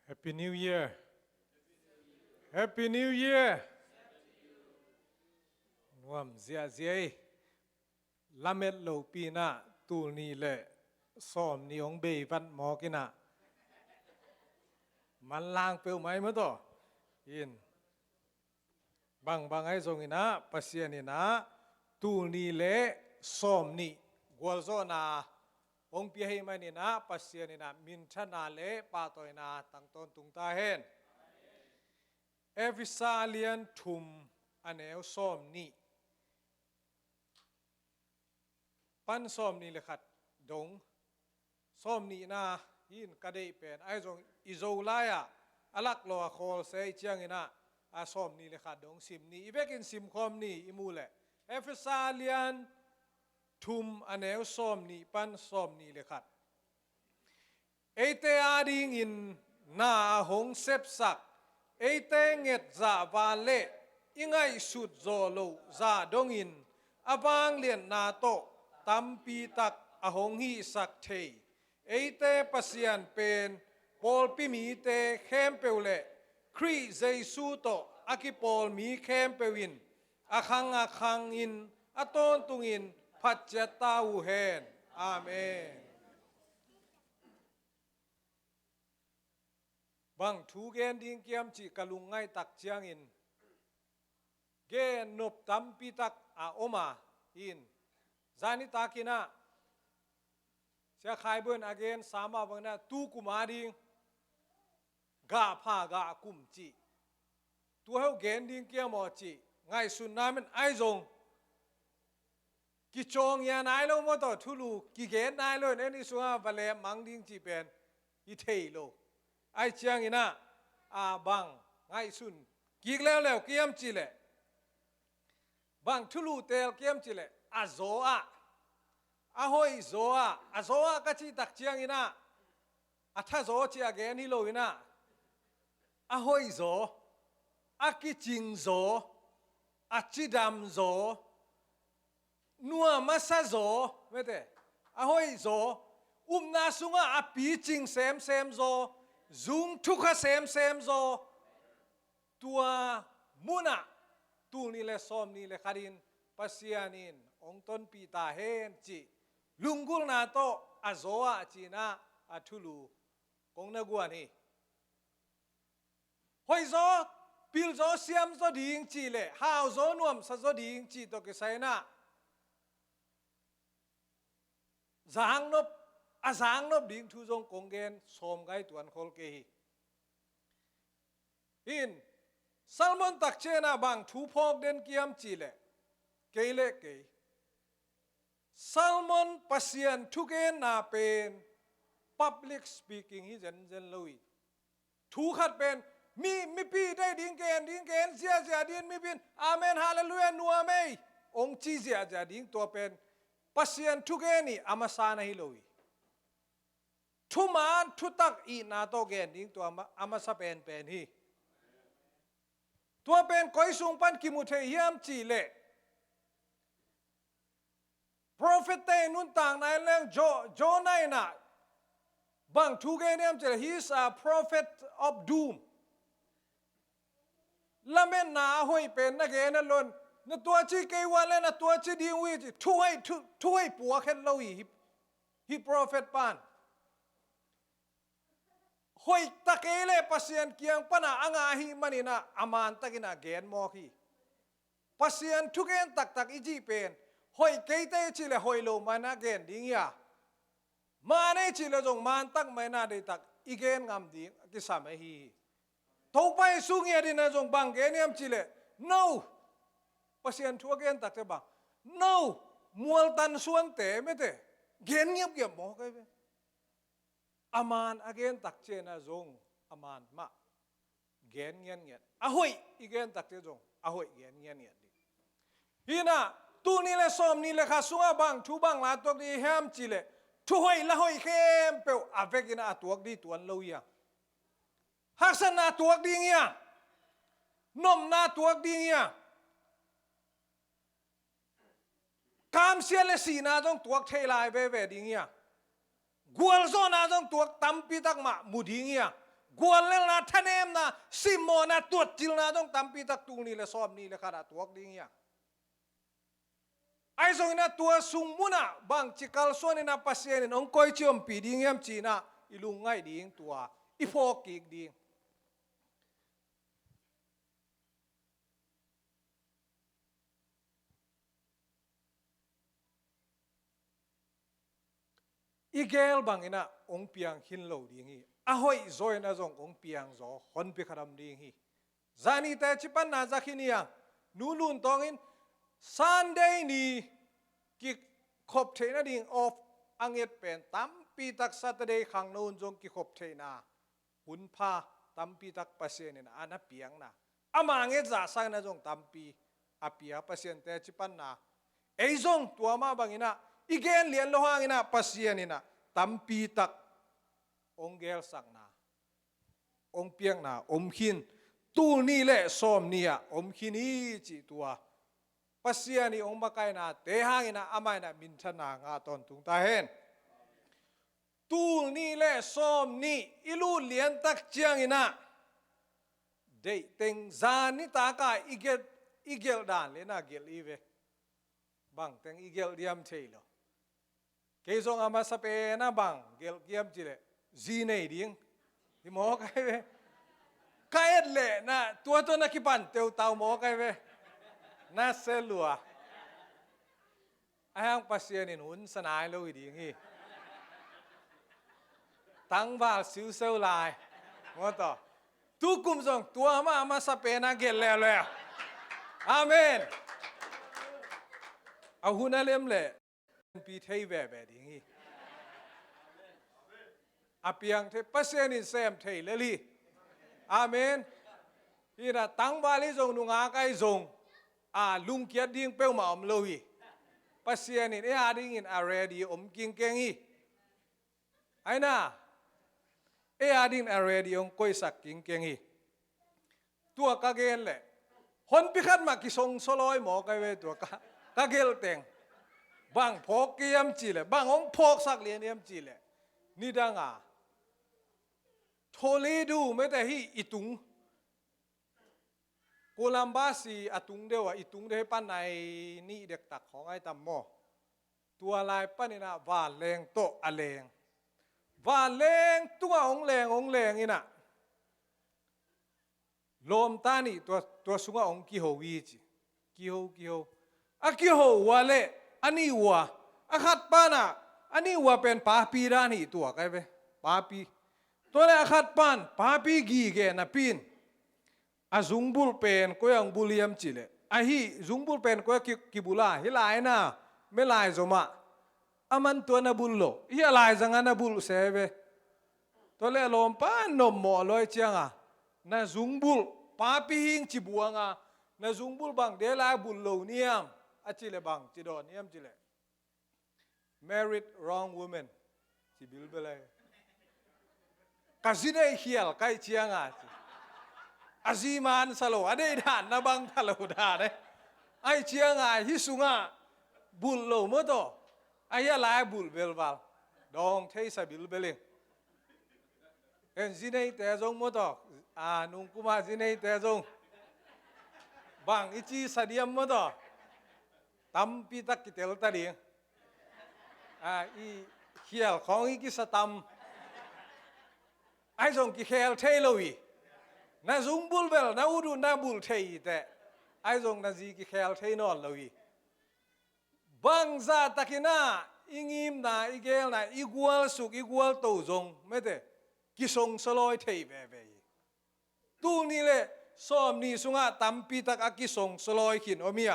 Happy New Year. Happy New Year. Nuam zia zia. Lamet lo pina tu ni le som ni ong be van mo kina. Man lang peu mai mo to. In. Bang ai zong ina pasien ina tu ni le som ni. Gwal zo na ong pi hei mai ni na pasien ina min thana le pa to ina tang ton tung ta hen. Every salian thum aneo som ni. Pan som ni le khat dong som ni na yin kadei pen ai zong izo laya alak lo a khol se chiang ina a som ni le khat dong sim ni ibekin sim khom ni imule efesalian thum aneo som ni pan som ni le khat eite ading in na hong sep sak eite nget za vale ingai sut zo lo za dong in abang lien na to tampi tak ahong hi sak thei eite pasian pen pol pi mi te khem peule kri jesu to akipol mi khem pewin akhang in aton tungin phatjata u hen amen bang thu gen ding kiam chi kalung ngai tak chiang in gen nop tampi tak a oma in zani takina sia khai bun again sama bangna tu kumading ga pha ga kum chi tu heu gen ding kia mo chi ngai sun namen ai zong ki chong ya nai lo mo to thulu ki gen nai lo ne ni suwa vale mang ding chi pen i thei lo ai chiang ina a bang ngai sun ki leo kiam chi le bang thulu tel kiam chi le a zo a ahoi zoa kachi tak chiang ina atha zo chi again hi lo ina ahoi zo akiching zo achidam zo nuwa masa zo mete ahoi zo na sunga api ching sem zo zung thuka sem zo tua muna tu ni le som ni le kharin pasianin ong ton pi ta hen chi lungul na to azoa china athulu kong na gua ni hoi zo pil zo siam zo ding chi le hao zo nuam sa zo ding chi to ke sai na zang nop ding thu zong kong gen som gai tuan khol ke hi in salmon tak chena bang thu phok den kiam chi le keile ke salmon pasian thuken na pen public speaking hi zen loi thu khat pen mi pi dai ding ken zia din mi bin amen hallelujah nu amei ong chi zia ding to pen pasian thuken ni amasa na hi loi thu man thu tak i na to gen ding to amasa pen hi to pen koi sung pan ki mu the hiam chi le prophet te nun tang nai leng jo nai na bang thu ge nem che he is a prophet of doom lamen na hoi pen na ge na lon na tua chi ke wa le na tua chi ding wi chi thu hai pu khen lo hi prophet pan hoi takele pasien kiang pana anga hi manina aman takina gen mo khi pasien thuken tak iji pen hoi keite chile hoi lo mana gen ding ya mane chile jong man tak maina de tak igen ngam ding ki same hi to pai sung ya din jong bang gen yam chile no pasien thu gen tak te bang no mual tan suan te mete gen ngiap mo kai be aman again tak chena zong aman ma gen ngen ahoi igen tak te jong ahoi gen ngen hina tu ni le som ni le kha sunga bang thu bang la tok di ham chi le thu hoi la hoi khem pe avekina atuak di tuan lo ya haksan na tuak ding ya nom na tuak ding ya kam sia le si na jong tuak thei lai be ding ya gwal zo na jong tuak tampi tak ma mu ding ya กวนเรื่องนะท่านเอ็มนะซิมโมนะตัวจิลนะต้องตามปีตักตุงนี่เลยซ้อมนี่เลยขนาดตัวดิ้งยังไอ้ส่งนะตัวสุงมุนะบางจิกัลส่วนนี่นะปัสเซนินองคอยชิมปีดิ้งยามจีนะอิลุงไงดิ้งตัวอีโฟกิกดิ้งอีเกลบางอินะองเปียงหินโลดิ้งฮีอ่ะหอยจอยนะจงองเปียงจอคนพิคารมดิ้งฮีจานี่แต่ชิปันนาจักหินียังนูลุนตองอินซันเดย์นี่กิขบเทนะดิ้งออฟอังเอ็ดเป็นตั้มปีตักสัตเดย์ขังนูนจงกิขบเทนะหุ่นผ้าตั้มปีตักปัสเซนนะอันนั้นเปียงนะอามาอังเอ็ดจ่าสักนะจงตั้มปีอาปีอาปัสเซนแต่ชิปันนาเอจงตัวมาบางอินะอีเกนเลียนโลหะอินะปัสเซนนะตั้มปีตักองเกลสักนาองเปียงนาอมขินตูนี่แหละซ้อมเนี่ยอมขินีจีตัวปัสเซียนี่องค์บากายนาเตหางนะอามัยนะมินทนางาตอนตุงตาเห็นตูนี่แหละซ้อมนี่อิลูเลียนตักเจียงอินะเดเต็งจานิตากาอีเกลดานเลนะเกลอีเวบังเต็งอีเกลเดียมเทโลเกยซงอามาสเปนะบังเกลเกียมจิเลจีเนดิ้งที่หมอไกเวไกเอ็ดเลยนะตัวนักกิปันเตียวเตาหมอไกเวน่าเซลัวไอ้ยังปัสเซียนินหุ่นสนายเลยดิ้งฮีตั้งบ่าซิวเซลลายหมดต่อทุกคุมส่งตัวมาสเปนะเกลแล้วอาเมนเอาหุ่นอะไรมเลยปีเทยแบบดิ้งฮีอาเปียงเทปัสเซนินเซมเทเลลีอาเมนฮีนะตั้งบาลีจงนุงอาไกจงลุงเกียรดิ้งเป้ามาอมโลฮีปัสเซนินดิ้งอินอาเรดีอมกิงเกงฮีไอ้น่ะดิ้งอาเรดีองคอยสักกิงเกงฮีตัวกะเกลเลยคนพิคัดมากิสงสลอยหมอไกเวตัวกะเกลเต็งบางพกเกียมจีเลยบางองพกสักเลียนเยี่ยมจีเลยนี่ดังโทเลดูไม่แต่ฮีอิตุงโคลัมบัสอิตุงเดียวอิตุงเดียวปั้นในนี่เด็กตักของไอ้ตัมโมตัวลายปั้นนี่นะวาเลงโตอเลงวาเลงตัวองเลงนี่นะลมตานี่ตัวสุงองกิโฮวีจีกิโฮกิโฮวาเลอันนี้วัวขัดป้านะอันนี้วัวเป็นปาปีรานี่ตัวไงเว้ปาปีตัวแรกขัดปานปาปีกีเกนะปีนซุงบุลเป็นก็ยังบุลียมจิเลฮีซุงบุลเป็นก็กิบุลาฮิลายนะไม่ลายจมามันตัวนับุลโลฮิลายจังนับุลเสเวตัวแรกลมปานนมหมอลอยเจียงนะซุงบุลปาปีหิงจิบัวงนะซุงบุลบางเดลายบุลโลเนียมจิเลบางจิดอนเนียมจิเลmarried wrong woman จิบิลเบลกาซินไอเขียลใกล้เชียงอาซีมานสโลอเดดานนาบังทะโลดาเนไอเชียงฮิสุงบุลโลมโตไอยาลายบุลเบลบาลดองเทสบิลเบลิงเอ็นซินไอเตจงมโตนุงกุมาซินไอเตจงบางอิจิสเดียมมโตตัมปีตักกิเตลตาดิงอีเขียลของอีกิสตัมไอ้ส่งกิเคลเทโลวีน่าซุงบุลเบลน่าอูดูน่าบุลเทยแต่ไอ้ส่งน่าซีกิเคลเทนอลโลวีบางซาตะกิน่าอิงิมน่าอีเกลน่าอีกัวสุกอีกัวโตจงไม่เตกิสงสลอยเทยแบบตูนี่เลยซ้อมนี่สุงตัมปีตักกิสงสลอยขินอมีย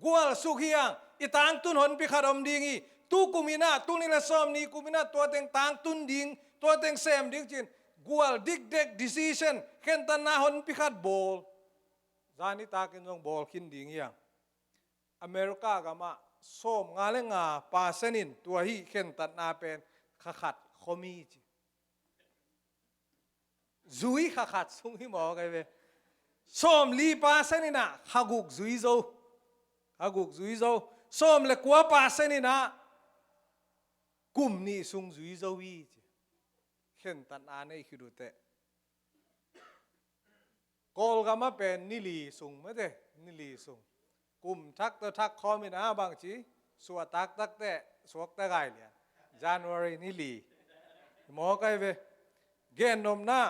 กัวสุกเฮียงอีต่างตุนหนพิคารมดิงีตูกุมินาตูนี่เลยซ้อมนี่กุมินาตัวเต็งต่างตุนดิงตัวเต็งเซมดิงจินกัวดิกเด็ก decision เข็นตันนาหนพิคาดบอลจานิตากินจงบอลขินดิงยังอเมริกากามาซ้อมงาเลงาปาเซนินตัวฮีเข็นตันนาเป็นขัดคอมีจีจุยขัดสุงฮิมอกันเวซ้อมลีปาเซนินะฮักุกจุยโซซ้อมเล็กว่าปาเซนินะกุมนี่สุงจุยโซวีเข็นตันนาในคิดูเต กอลก็มาเป็นนิลีสุงไม่ได้นิลีสุงกลุ่มทักตัวทักคอมินาบางทีสวตักตักแต่สวกตะไกเลย January นิลีหมอไกเวเกนนมนา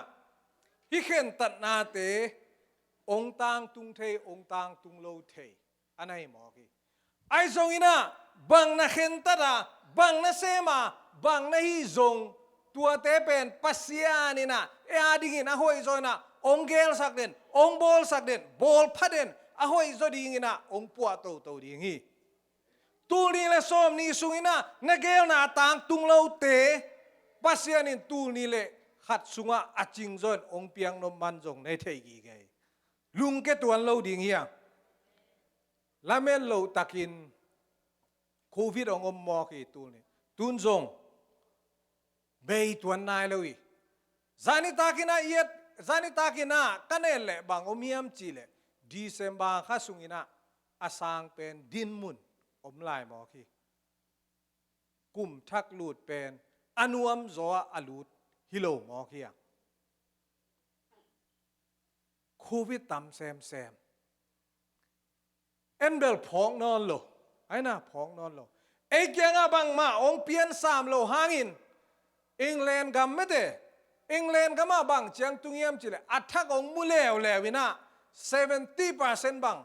ฮิเข็นตัดนาเตองตางตุงเทองตางตุงโลเทอันไหนหมอกีไอซงอินะบังนะเข็นตัดาบังนะเซมาบังนะฮิซงตัวเตเป็นปัสยานี่นะอาดิงินอะหอยซอยนะองเกลสักเด่นองบอลสักเด่นบอลพัดเด่นอะหอยซอดิงินะองปัวโตโตดิงิตูนี่เลสอมนี่สุงินะนะเกลนะตางตุงโลเตปัสยานินตูนี่เลขัดสุงะอาจิงซอนองเปียงนมมันจงในเทกีไงลุงแกตัวเราดิ่งเฮียละเมนเราตักินโควิดองมอกีตูนี่ตุนจงเบย์ตัวนายเลยจานิตากินาเอียดจานิตากินากันเอลเล่บางอมียมจีเล่ดีเซมบาข้าสุงินะอาสังเป็นดินมุนอมลายหมอกีกุมทักลูดเป็นอนุมโซอาลูดฮิโลหมอกีโควิดตำแซมเอ็นเบลพองนอนโลไอ้น่ะพองนอนโลเอกยังอ่ะบังมาองเปียนสามโลหางินอังแลนด์กัมไม่ได้อังแลนด์กัมมาบังจังตุงยามจิเลอัฐกองมุเลวเลวินะ70%บัง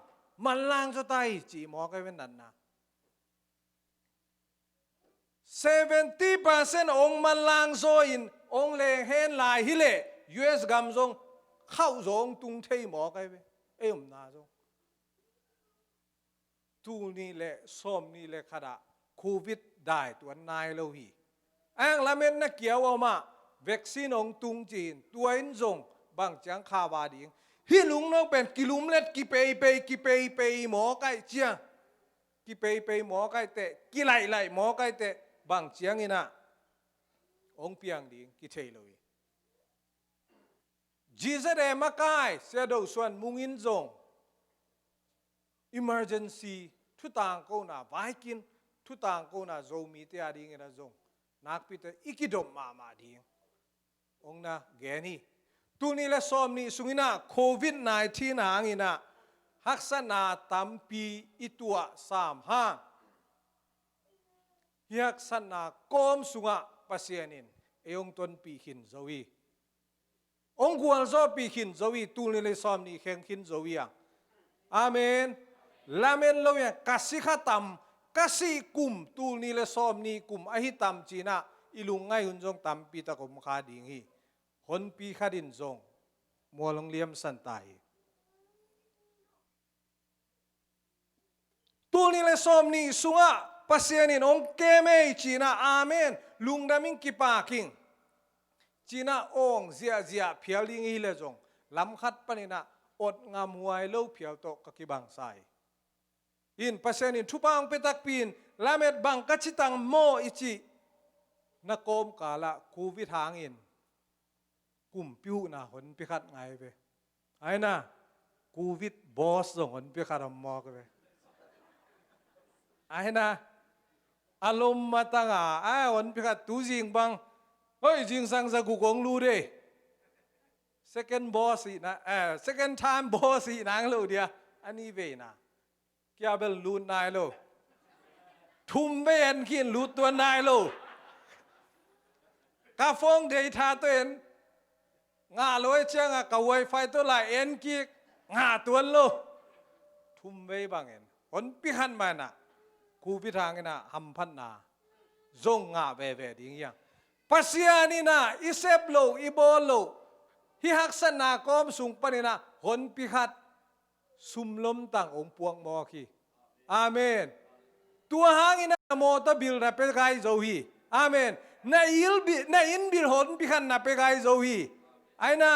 มันลางจะตายจีหมอกันเป็นนั่นนะ70%องมันลางโซอินองเลงเฮนลายฮิเล US กัมซงเข้าซงตุงเทหมอกันเป็นเอ็มนาซงตูนี่แหละส้มนี่แหละขดาโควิดได้ตัวนายเราฮีอังละเมนนักเกี่ยวมาวัคซีนองตุงจีนตัวอินซงบางจังข่าวดิ่งฮิลุงน้องเป็นกิลุมเล็ดกิเปย์หมอไก่เจียงกิเปย์หมอไก่เตะกิไหลหมอไก่เตะบางเจียงอินะองเปียงดิ่งกิเทเลยจีเสดมาไก่เสดส่วนมุงอินซง emergency ทุต่างกูน่ะไว้กินทุต่างกูน่ะโจมีเตียดิ่งนะซงนักพิจอีกิดมมาดิ่งองน่ะแกนี่ตูนี่ละซ้อมนี่สุงินะโควิด-19หางอินะฮักษณาตัมปีอิตัว3ห้างฮักษณากอมสุงะปัสยานินเอองตนปีขินโจวีองกวนโซปีขินโจวีตูนี่ละซ้อมนี่แข่งขินโจวีอาเมนลาเมนโลเวียกัสสิขตัมกัสสิกุมตูนี่ละซ้อมนี่กุมอหิตัมจีนะอิลุงไงหุนจงตัมปีตะกมขาดิ่งฮีหนปีขาดินจงมัวลงเลียมสันตายตูนี่เลยสมนี่สุงะปัสยานินองเกเมจีน่าอาเมนลุงดามิงกิปาคิงจีน่าองเจียเพียวลิงฮีเลจงลำคัดปนินะอดงามหวยเล่าเพียวโตกกิบังไซอินปัสยานินทุปังเปตักปีนลาเมดบังกัจิตังโมอิจินักโกมกาละคูวิทางอินกุมพิวนะหนพิคัดไงไปไอ้นะกูวิดบอสส่งหนพิคัดมอกไปไอ้นะอารมณ์มาตั้งหนพิคัดตูจิงบังเฮ้ยจิงสังสกุกงรู้ดิ second boss นะsecond time boss นางรู้เดียอันนี้เวนะแกเบลลูนนายโลทุ่มเบนขินรู้ตัวนายโลกาฟงเดทาตัวเองงาลอยเชียงกับไวไฟตัวไหลเอ็นกิกงาตัวโลทุ่มไว้บางเอ็นคนพิหันมานะคูพิทางนะหัมพันนาจงงาเวดิ่งยังปัสยานี่นะอิเซบโลอิโบโลฮิฮักษณากอมสุงปนินะคนพิหัดซุมลมต่างองปวงมอคีอาเมนตัวหางอินะโมตบิลนะเปกายโจฮีอาเมนนาอินบิลหนพิหันนะเปกายโจฮีไอ้นะ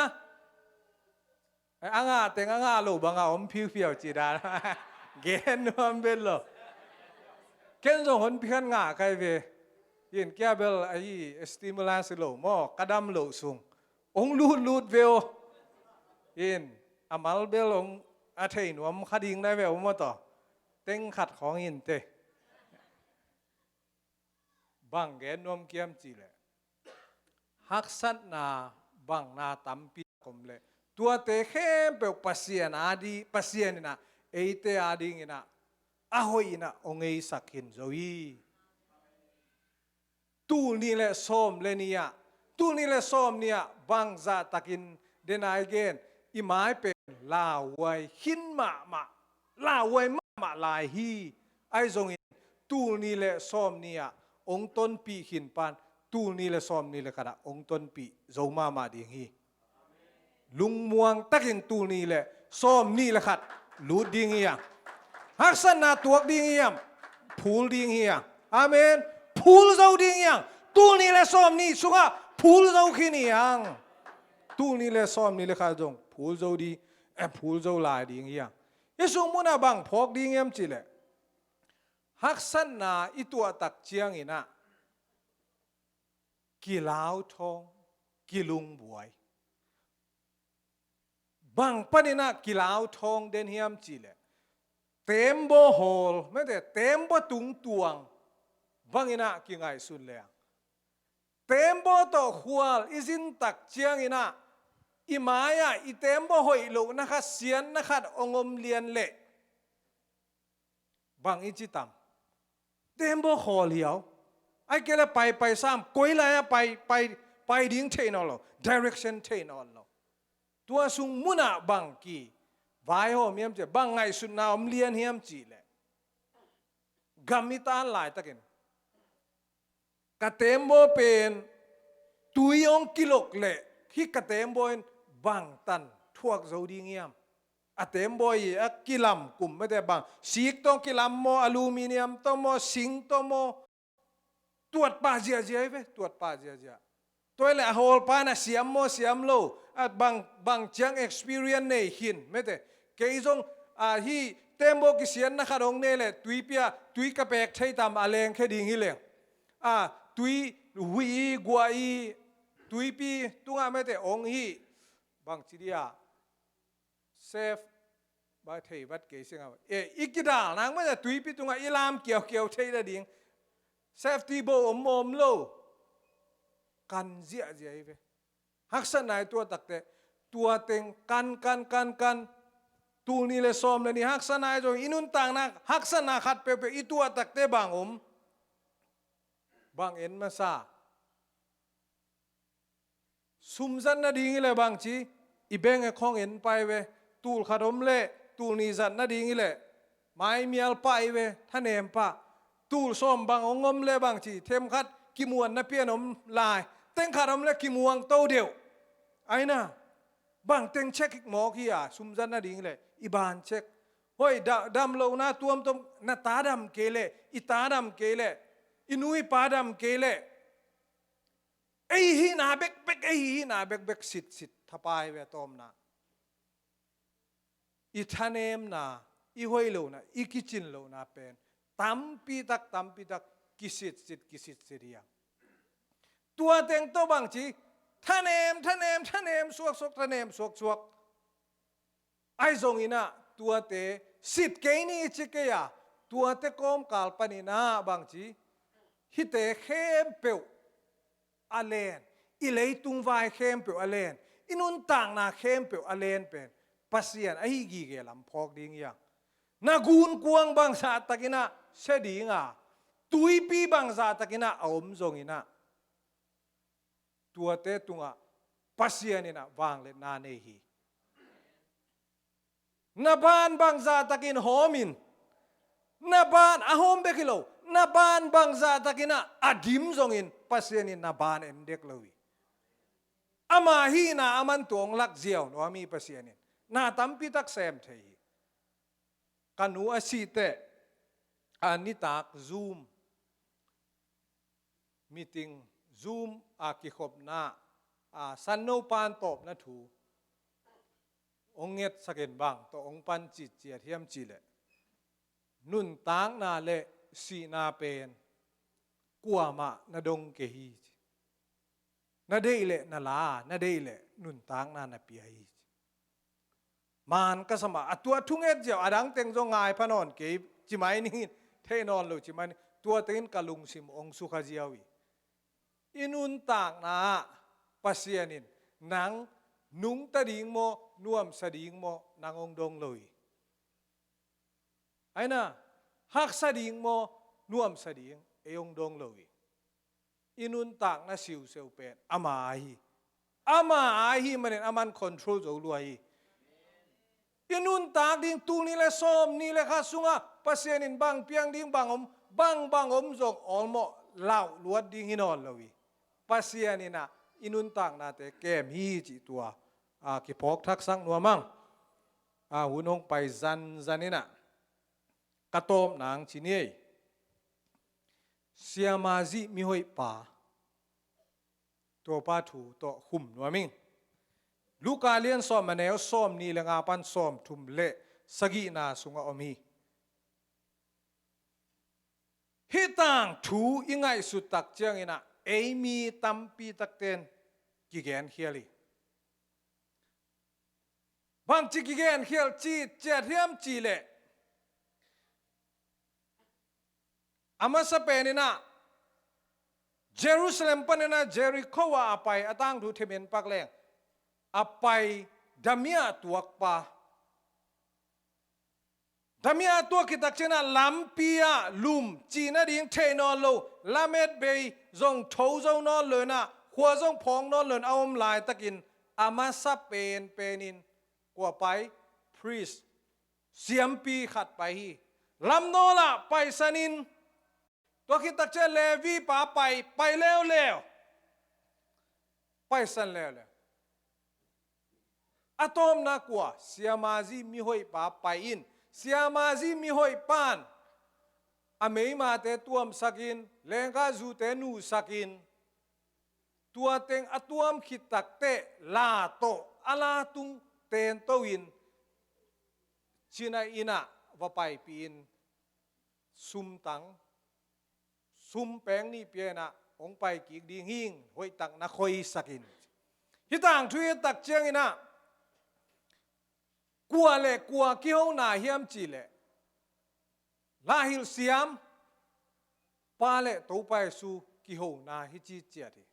อ่างแต่งอ่างโลบังอมพิวพิวจีดาเกนนวมเบลโลเกนจงหนพิขันงาใครเวยินแกเบลไอ้สติมูลัสโลมอกระดมโลสุงองลูดเวลยินอามัลเบลองอาเทนวมขัดิงได้เวลมาต่อเต็งขัดของยินเตบังเกนนวมเกียมจีเลยฮักษัตนาบังนาตัมปีกมเล ตัวเตะเข้มเปลวปัสเซียนอาดีปัสเซียนนะเอเตอาดีงินะอาหอยนะองเอสักหินโจยตูนี่แหละส้มเลนียตูนี่แหละส้มเนี่ยบางซาตะกินเดนายเกนอีหมายเป็นลาวัยหินมาลาวัยมาลายฮีไอซงอินตูนี่แหละส้มเนี่ยองต้นปีหินปานตูนี่แหละส้มนี่แหละกระดาองต้นปีโจมาดีฮีลุงม่วงตักินตูนี่แหละส้มนี่แหละขัดลูดดีเงียฮักษณะตัวดีเงียพูลดีเงียอาเมนพูลเจ้าดีเงียตูนี่แหละส้มนี่สุขะพูลเจ้าขี้นี่ยังตูนี่แหละส้มนี่แหละขัดจงพูลเจ้าดีพูลเจ้าลายดีเงียยสุมุนาบังพอกดีเงียมจิเลฮักษณะอีตัวตักเจียงอินะกิลาวทองกิลุงบวยบางปนินะกิลาวทองเดนเฮียมจีเลเต็มบ่ฮอลไม่แต่เต็มบ่ตุงตวงบางอินะกิไงสุนเลยเต็มบ่ต่อหัวอิสินตักเจียงอินะอิมายะอิเต็มบ่หอยโลนะคะเสียนนะคะองมเลียนเละบางอิจิตามเต็มบ่ฮอลเหี่ยวไอ้เกลไปซ้ำกุยเลยไปดิ้งเทนอลdirection เทนอลตัวสุงมุนาบังกีวายโฮมีมเจบังไงสุนนาอมเลียนเฮียมจีเลกามิตานหลายตะกินกะเตมโบเป็นตุยองกิโลกเลที่กะเตมโบนบังตันทวกโจดีเงียมอะเตมโบยอะกิลัมกุมไม่ได้บังซีกต้องกิลัมโมอลูมิเนียมต้องโมสิงต้องโมตรวจป่าเจียเว้ตรวจป่าเจียตัวแหละโฮลปานะเสียมโมเสียมโลบางจัง experience ในหินไม่แต่เกี่ยงฮีเต็มโบกิเสียนนะคารองเนี่ยแหละตุยเปียตุยกระเปกใช้ตามอาเลงแค่ดิ่งฮิเลงตุยหุยกัวอีตุยปีตุงไม่แต่องฮีบางทีเดียเซฟบางทีวัดเกี่ยงสิ่งอะไรอีกกี่ดาลนางไม่แต่ตุยปีตุงอิลามเกี่ยวใช้ได้ดิ่งเซฟตีโบอมโลกันเจียไปฮักษณะตัวตักเตตัวเต็งกันตูนี่เลยซ้อมเลยนี่ฮักษณะจงอินุนต่างนักฮักษณะขัดเปอีตัวตักเตบางบางเอ็นมาซาซุมซันนาดีงี้เลยบางชีอีเบงไอของเอ็นไปเวตูลขดมเละตูนี่ซันนาดีงี้เลยไม้เมียลไปเวท่านเอ็มปะตูลซ้อมบางองมเละบางชีเทมขัดกิมวนนะเปียนมลายเต็งขดมเละกิมวงโตเดียวไอ้น่ะบางเต็งเช็คหมอขี้ซุมซันนาดีงี้เลยอีบานเช็คเฮ้ยดำโลนะตัวมตมนาตาดำเกเลอีตาดำเกเลอินุยปาดำเกเลไอ้ฮีนาเบกไอ้ฮีนาเบกสิททับายเวตอมนะอีทานเอมนะอีหอยโลนะอีกิจินโลนะเป็นตัมปีตักกิสิทเสียตัวเต็งตัวบางจีท่านเอมสวกท่านเอมสวกไอ้ทรงอินะตัวเตสิทเกนี่จิเกียตัวเตกอมกาลปนินาบางจีฮิเตเข้มเปียวอเลนอิเลยตุงไวเข้มเปียวอเลนอินุนต่างนาเข้มเปียวอเลนเป็นปัสยานไอ้กีเกลัมพอกดิ้งยังนากูนกวงบางสาตะกินะเสดีงาตุยปีบางสาตะกินะอมทรงอินะตัวเตตุงะปัสยานินะวางเลนาเนฮีนาบานบางซาตะกินหอมินนาบานอาหอมเบกิโลนาบานบางซาตะกินะอดิมซงอินปัสยานินาบานเอ็นเด็กเลวีอามาฮีนาอามันตวงลักเจียวนัวมีปัสยานินนาตัมปิตักเซมเทยกันูอาศิเตอานิตักซูมมีติงซูมอากิขบนาสันโนปานตบนะถูองเงตสักเห็นบางตัวองปันจิตเจียเทียมจีเลนุนตางนาเลสีนาเป็นกัวมานาดงเกฮีนาเดเลนาลานาเดเลนุนตางนานาเปียฮีมานก็สมาตัวทุ่งเอ็ดเจียวอดังเต็งจงไงพนอนเก็บจิไม่นี่เทนอนเลยจิไม่ตัวเต็งกะลุงซิมองสุขเจียวีอินุนต่างนาปัสยานินนัง นุงตะดิงโมนวมสดิงโมนางองดงเลยไอ้น่ะหักสดิงโมนวมสดิงเอองดงเลยอินุนตากนะสิวเซลเป็นอามาฮีมันอามันคอนโทรลตัวรวยอินุนตากดิ่งตูนี่เลยส้มนี่เลยข้าสุงะปัสยานินบางเพียงดิ่งบางอมจงอลโมเหล่าลวดดิ่งหินอลเลยปัสยานินะอินุนตากนาแต่แก้มฮีจิตัวกิพอกทักสังนัวมั่งหุ่นองไปจันนี่นะกระโตมนางชินีเสียมาจีมีหอยป่าตัวป้าถูตัวหุ่มนัวมิงลูกาเลียนซ้อมมาแนวซ้อมนี่ละงาปันซ้อมทุ่มเละสกีนาสุงอมีฮิตังถูยังไงสุดตักเจียงอินะเอมีตัมปีตักเตนกิเกนเฮียลีบางจิกิเกนเฮียลจีเจเทียมจีเล่อามาสเปนินะเยรูซาเล็มปนินะเจริโคว่าไปตั้งดูเทเมนปักแรงไปดามียตัวปาดามียตัวกิตักเชนะลัมปียลุมจีน่าดิ่งเทนอลโลลาเมดเบย์จงทูจงนอลเลยนะหัวจงพองนอลเลยเอาลายตะกินอามาสเปนนินกว่าไปพรีสเสียมปีขัดไปลำโนละไปสนินตัวคิดตักเจเลวีป่าไปแล้วไปสันแล้วอะตอมนักว่าเสียมาจีมีหอยป่าไปอินเสียมาจีมีหอยปานอเมย์มาเตตัวมสักินเลงกาจูเตนูสักินตัวเต็งอตัวมคิดตักเตลาโตอาลาตุงเตนโตวินชินาอินะว่าไปปีนซุมตังซุมแปงนี่เปียนะองไปกีกดีหิงหอยตักนักคอยสักินฮิตังทุยตักเจียงอินะกลัวกี่ห้องนาเฮียมจีเล่ลาฮิลเซียมปาเล่ตัวไปสู่กี่ห้องนาฮิจิเจียดี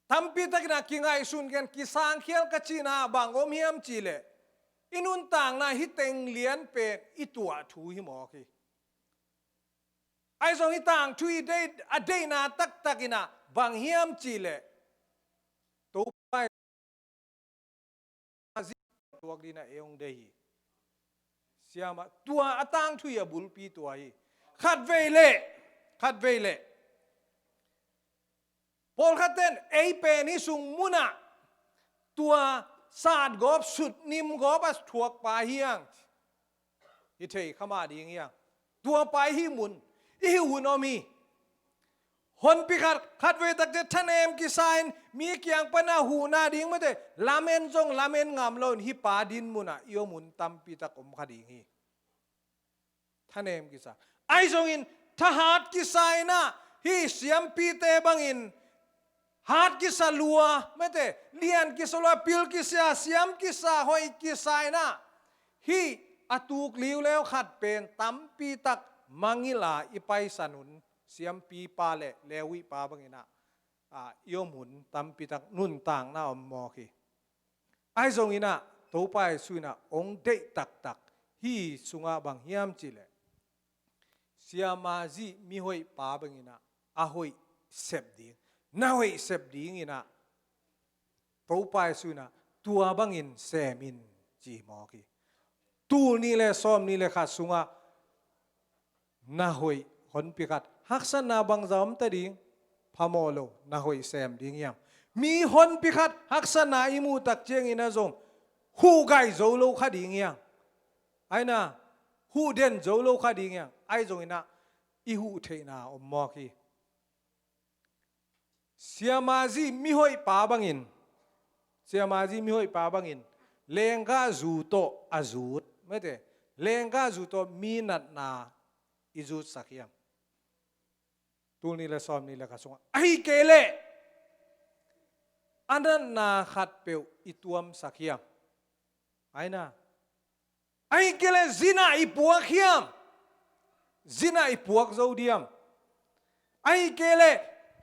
ทำปีตักนักกิงไอสุนกันกิสางเขียลกัจจีนาบางอมเฮียมจีเล่อินุนต่างนาฮิเต็งเลียนเป็นอิตัวถูหิมอกีไอซองฮิต่างทุยได้อเดนาตักกินาบางเฮียมจีเล่ตัวไปตัวดีนะเอองเดฮีเสียมาตัวอตังทุยบุลปีตัวฮีขัดเวเล่พอลขัดเต้นเอเป็นนิสุงมุนะตัวศาสตร์กอบสุดนิมกอบอัสถวกปาเฮียงฮิเทขมาดีเงี้ยตัวไปฮิมุนอิหุนอมีฮอนพิขัดเวตักเจทันเอมกิไซน์มีเกียงปนาหูนาดิ่งไม่ได้ลาเมนจงลาเมนงามโลนฮิปาดินมุนะอิโอมุนตัมปีตะกอมขดิ่งฮีทันเอมกิไซไอจงอินทหารกิไซนะฮิเสียมปีเตบังอินฮาร์ดกิสลัวไม่ได้เลียนกิสลัวพิลกิสยาเสียมกิสาหอยกิไซนะฮีอตูกลิวแล้วขัดเป็นตัมปีตักมังงิลาอิไปสนุนเสียมปีปาเลวิปาบังอินะยอมุนตัมปีตักนุ่นต่างน่าอมมอกีไอซงอินะตัวไปสุยนะองเดตักฮีสุงาบังเฮียมจิเลเสียมาจีมีหอยปาบังอินะหอยเสพดีน่าหอยเสพดีอินะตัวไปสุยนะตัวบังอินเซมินจีมอกีตูนี่แหละซ้อมนี่แหละขัดสุงาน่าหอยคนพิกัดฮักษณาบังจอมตะดิ่งพามอโลน่าหอยแซมดิ่งยังมีคนพิกัดฮักษณาอิมูตักเจียงอินะจงฮูไกโจโลขดิ่งยังไอ้น่ะฮูเด่นโจโลขดิ่งยังไอ้จงอินะอิฮูเทนาอมมอกีเสียมาจีมีหอยปาบังอินเสียมาจีมีหอยปาบังอินเลงกาจูโตอาจูดไม่ได้เลงกาจูโตมีนัดนาอิจูดสักยังตัวนี้ละซ้อมนี่ละกระทรวงไอเกเล่อันนั้นนาขัดเปียวอิตัวมสักยังไอ้น่ะไอเกเล่จิน่าอิปวกยังจิน่าอิปวกโจเดียมไอเกเล่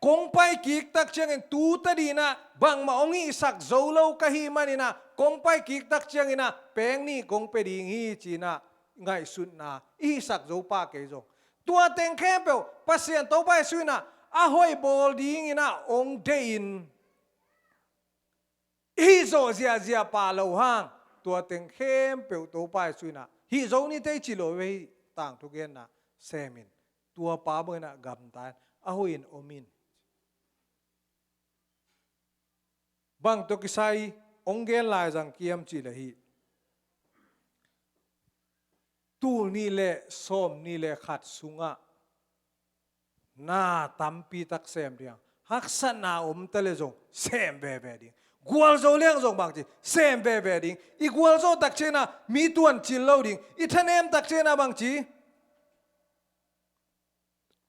kong pai kik tak chiang in tu ta di na bang ma ongi sak zolo ka hi manina kong pai kik tak chiang ina peng ni kong pe ding hi china ngai sun na i sak zo pa ke zo tua teng khem pe pasien to pai suina a hoi bol ding ina ong dein hi zo zia zia pa lo hang tua teng khem pe to pai suina hi zo ni te chi lo ve tang tu gen na semin tua pa bo na gam tan a hoin omin bang to kisai ongel lai jang kiam chi la hi tu ni le som ni le khat sunga na tampi tak sem riang haksan na tele jong sem be be ding gwal zo leng jong bang chi sem be be ding i gwal zo tak chena mi tuan chil lo ding i thanem tak chena bang chi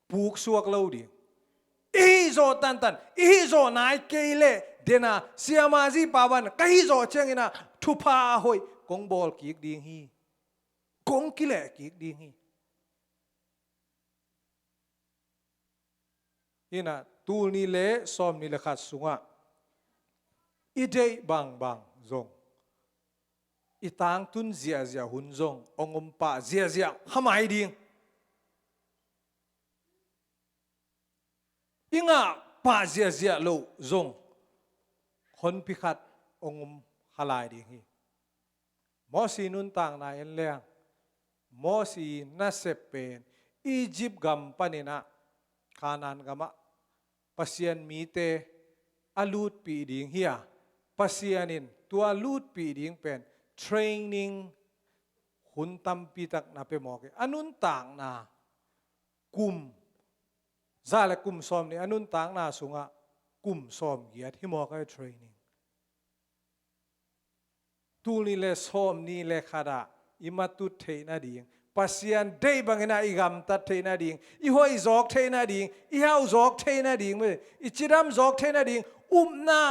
puk suak lo ding i zo tan tan i zo nai ke le dena siamaji pawan kai zo chengina thupa hoi kong bol ki ding hi kong kile ki ding hi ina tu ni le som ni le khat sunga idei bang bang zong itang tun zia zia hun zong ongom pa zia zia hamai ding inga pa zia zia lo zong hon pikhat ongom halai ding hi mo si nun tang na en leng mo si na sepen Egypt gam panina kanan gama pasien mite alut pi ding hia pasianin tua lut pi ding pen training huntam pitak na pe moke anun tang na kum zale kum som ni anun tang na sunga kum som giat hi mo ka training tu ni le som ni le khada imatut theina ding pasian dei bangena igam tat theina ding I hoi zok theina ding I hau zok theina ding me I chiram zok theina ding na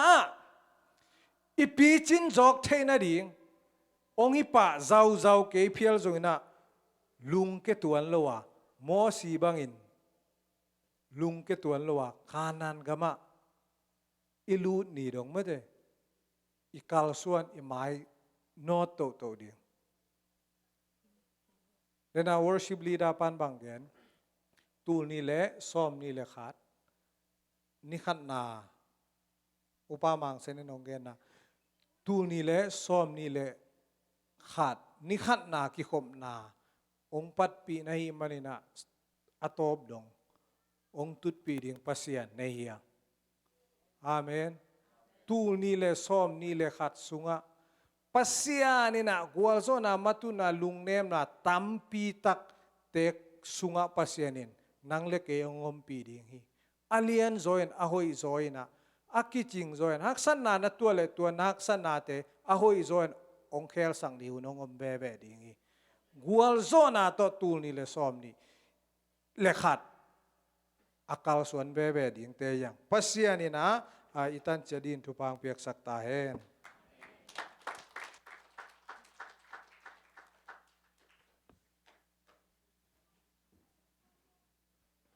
I pichin zok theina ding ongi pa zau zau ke phial zongina lung ke tuan lowa mo si bangin lung ke tuan lowa kanan gama ilu ni dong mate I kal suan I mai not to ding then our worship leader pan banggen tu ni le som ni le khat ni khat na upamang senenong gen na tu ni le som ni le khat ni khat na ki khom na ong pat pi na hi manina atop dong ong tut pi ding pasian nei hiya amen tu ni le som ni le khat sunga pasian ina gwal zo na matu na lungnem na tampi tak tek sunga pasianin nang le ke ongom pi ding hi alien zoin ahoi zoina akiching zoin haksan na na tua le tua naksan na te ahoi zoin ong khel sang di hunong om be be ding hi gwal zo na to tul ni le som ni le khat akal suan be be ding te yang pasian ina itan chadin thupang piak sakta hen